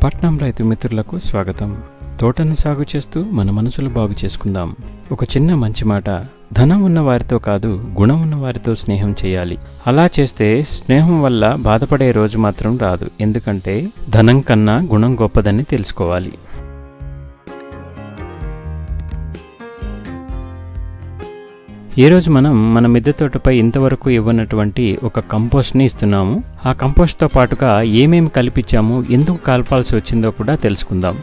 పట్నం రైతు మిత్రులకు స్వాగతం. తోటను సాగు చేస్తూ మన మనసులు బాగు చేసుకుందాం. ఒక చిన్న మంచి మాట, ధనం ఉన్న వారితో కాదు, గుణం ఉన్న వారితో స్నేహం చేయాలి. అలా చేస్తే స్నేహం వల్ల బాధపడే రోజు మాత్రం రాదు. ఎందుకంటే ధనం కన్నా గుణం గొప్పదని తెలుసుకోవాలి. ఈరోజు మనం మన మిద్దె తోటపై ఇంతవరకు ఇవ్వనటువంటి ఒక కంపోస్ట్ని ఇస్తున్నాము. ఆ కంపోస్ట్తో పాటుగా ఏమేమి కలిపించాము, ఎందుకు కలపాల్సి వచ్చిందో కూడా తెలుసుకుందాం.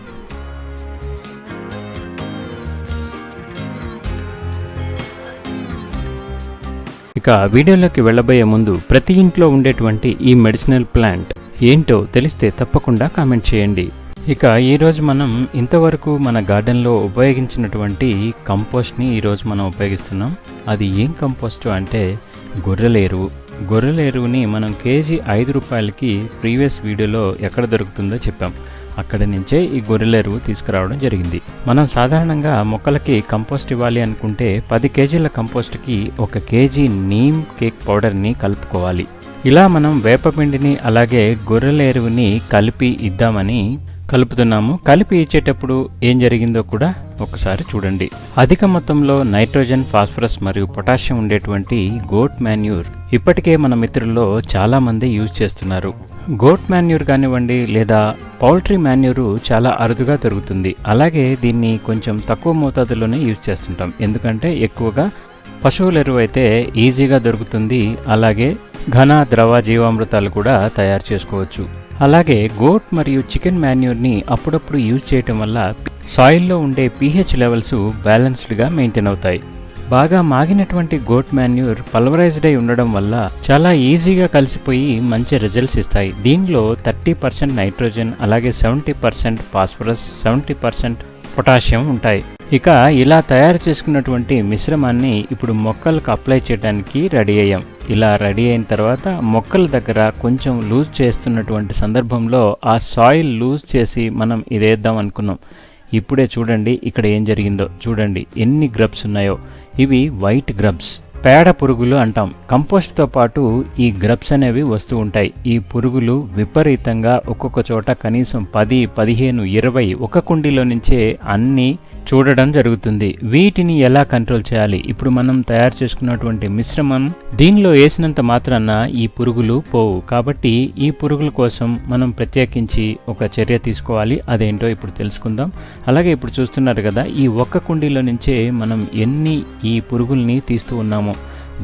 ఇక వీడియోలోకి వెళ్ళబోయే ముందు ప్రతి ఇంట్లో ఉండేటువంటి ఈ మెడిసినల్ ప్లాంట్ ఏంటో తెలిస్తే తప్పకుండా కామెంట్ చేయండి. ఇక ఈరోజు మనం ఇంతవరకు మన గార్డెన్లో ఉపయోగించినటువంటి కంపోస్ట్ని ఈరోజు మనం ఉపయోగిస్తున్నాం. అది ఏం కంపోస్ట్ అంటే గొర్రెల ఎరువుని మనం కేజీ 5 రూపాయలకి ప్రీవియస్ వీడియోలో ఎక్కడ దొరుకుతుందో చెప్పాం. అక్కడి నుంచే ఈ గొర్రెల ఎరువు తీసుకురావడం జరిగింది. మనం సాధారణంగా మొక్కలకి కంపోస్ట్ ఇవ్వాలి అనుకుంటే 10 కేజీల కంపోస్ట్కి 1 కేజీ నీమ్ కేక్ పౌడర్ని కలుపుకోవాలి. ఇలా మనం వేపపిండిని అలాగే గొర్రెల ఎరువుని కలిపి ఇద్దామని కలుపుతున్నాము. కలిపి ఇచ్చేటప్పుడు ఏం జరిగిందో కూడా ఒకసారి చూడండి. అధిక మొత్తంలో నైట్రోజన్, ఫాస్ఫరస్ మరియు పొటాషియం ఉండేటువంటి గోట్ మాన్యూర్ ఇప్పటికే మన మిత్రుల్లో చాలా మంది యూజ్ చేస్తున్నారు. గోట్ మాన్యూర్ కానివ్వండి లేదా పౌల్ట్రీ మాన్యూరు చాలా అరుదుగా దొరుకుతుంది. అలాగే దీన్ని కొంచెం తక్కువ మోతాదులోనే యూజ్ చేస్తుంటాం. ఎందుకంటే ఎక్కువగా పశువుల ఎరువు అయితే ఈజీగా దొరుకుతుంది. అలాగే ఘన, ద్రవ జీవామృతాలు కూడా తయారు చేసుకోవచ్చు. అలాగే గోట్ మరియు చికెన్ మాన్యూర్ని అప్పుడప్పుడు యూజ్ చేయటం వల్ల సాయిల్లో ఉండే pH లెవెల్స్ బ్యాలెన్స్డ్గా మెయింటైన్ అవుతాయి. బాగా మాగినటువంటి గోట్ మాన్యూర్ పల్వరైజ్డ్ అయి ఉండడం వల్ల చాలా ఈజీగా కలిసిపోయి మంచి రిజల్ట్స్ ఇస్తాయి. దీనిలో 30% నైట్రోజన్, అలాగే 70% ఫాస్ఫరస్, 70% పొటాషియం ఉంటాయి. ఇక ఇలా తయారు చేసుకున్నటువంటి మిశ్రమాన్ని ఇప్పుడు మొక్కలకు అప్లై చేయడానికి రెడీ అయ్యాం. ఇలా రెడీ అయిన తర్వాత మొక్కల దగ్గర కొంచెం లూజ్ చేస్తున్నటువంటి సందర్భంలో ఆ సాయిల్ లూజ్ చేసి మనం ఇదేద్దాం అనుకున్నాం. ఇప్పుడే చూడండి ఇక్కడ ఏం జరిగిందో. చూడండి ఎన్ని గ్రబ్స్ ఉన్నాయో. ఇవి వైట్ గ్రబ్స్, పేడ పురుగులు అంటాం. కంపోస్ట్తో పాటు ఈ గ్రబ్స్ అనేవి వస్తూ ఉంటాయి. ఈ పురుగులు విపరీతంగా ఒక్కొక్క చోట కనీసం 10, 15, 20 ఒక కుండీలో నుంచే అన్నీ చూడడం జరుగుతుంది. వీటిని ఎలా కంట్రోల్ చేయాలి? ఇప్పుడు మనం తయారు చేసుకున్నటువంటి మిశ్రమం దీనిలో వేసినంత మాత్రాన ఈ పురుగులు పోవు. కాబట్టి ఈ పురుగుల కోసం మనం ప్రత్యేకించి ఒక చర్య తీసుకోవాలి. అదేంటో ఇప్పుడు తెలుసుకుందాం. అలాగే ఇప్పుడు చూస్తున్నారు కదా, ఈ ఒక్క కుండీలో నుంచే మనం ఎన్ని ఈ పురుగుల్ని తీస్తూ ఉన్నామో.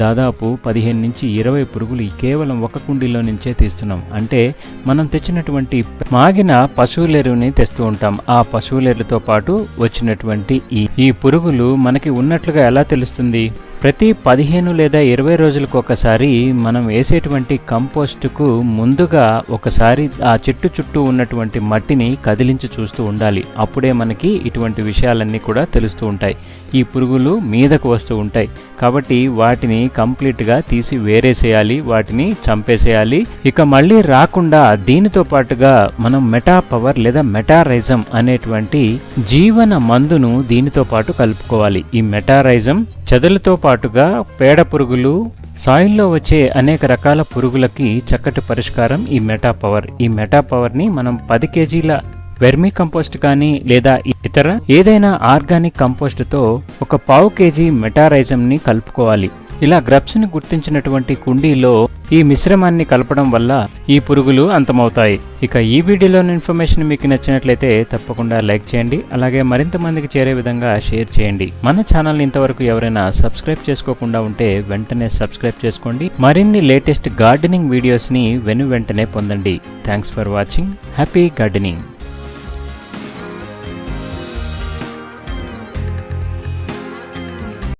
దాదాపు 15 నుంచి 20 పురుగులు కేవలం ఒక కుండీలో నుంచే తీస్తున్నాం. అంటే మనం తెచ్చినటువంటి మాగిన పశువుల ఎరువుని తెస్తూ ఉంటాం. ఆ పశువుల ఎరువుతో పాటు వచ్చినటువంటి ఈ పురుగులు మనకి ఉన్నట్లుగా ఎలా తెలుస్తుంది? ప్రతి 15 లేదా 20 రోజులకు ఒకసారి మనం వేసేటువంటి కంపోస్టుకు ముందుగా ఒకసారి ఆ చెట్టు చుట్టూ ఉన్నటువంటి మట్టిని కదిలించి చూస్తూ ఉండాలి. అప్పుడే మనకి ఇటువంటి విషయాలన్నీ కూడా తెలుస్తూ ఉంటాయి. ఈ పురుగులు మీదకు వస్తూ ఉంటాయి కాబట్టి వాటిని కంప్లీట్గా తీసి వేరేసేయాలి, వాటిని చంపేసేయాలి. ఇక మళ్ళీ రాకుండా దీనితో పాటుగా మనం మెటా పవర్ లేదా మెటారైజం అనేటువంటి జీవన మందును దీనితో పాటు కలుపుకోవాలి. ఈ మెటారైజం చెదలతో పాటుగా పేడ పురుగులు, సాయిల్లో వచ్చే అనేక రకాల పురుగులకి చక్కటి పరిష్కారం ఈ మెటా పవర్. ఈ మెటా పవర్ని మనం 10 కేజీల వెర్మీ కంపోస్ట్ కానీ లేదా ఇతర ఏదైనా ఆర్గానిక్ కంపోస్ట్తో 1/4 కేజీ మెటారైజంని కలుపుకోవాలి. ఇలా గ్రబ్స్ని గుర్తించినటువంటి కుండీలో ఈ మిశ్రమాన్ని కలపడం వల్ల ఈ పురుగులు అంతమవుతాయి. ఇక ఈ వీడియోలోని ఇన్ఫర్మేషన్ మీకు నచ్చినట్లయితే తప్పకుండా లైక్ చేయండి. అలాగే మరింత మందికి చేరే విధంగా షేర్ చేయండి. మన ఛానల్ని ఇంతవరకు ఎవరైనా సబ్స్క్రైబ్ చేసుకోకుండా ఉంటే వెంటనే సబ్స్క్రైబ్ చేసుకోండి. మరిన్ని లేటెస్ట్ గార్డెనింగ్ వీడియోస్ని వెంటనే పొందండి. Thanks for watching. Happy gardening.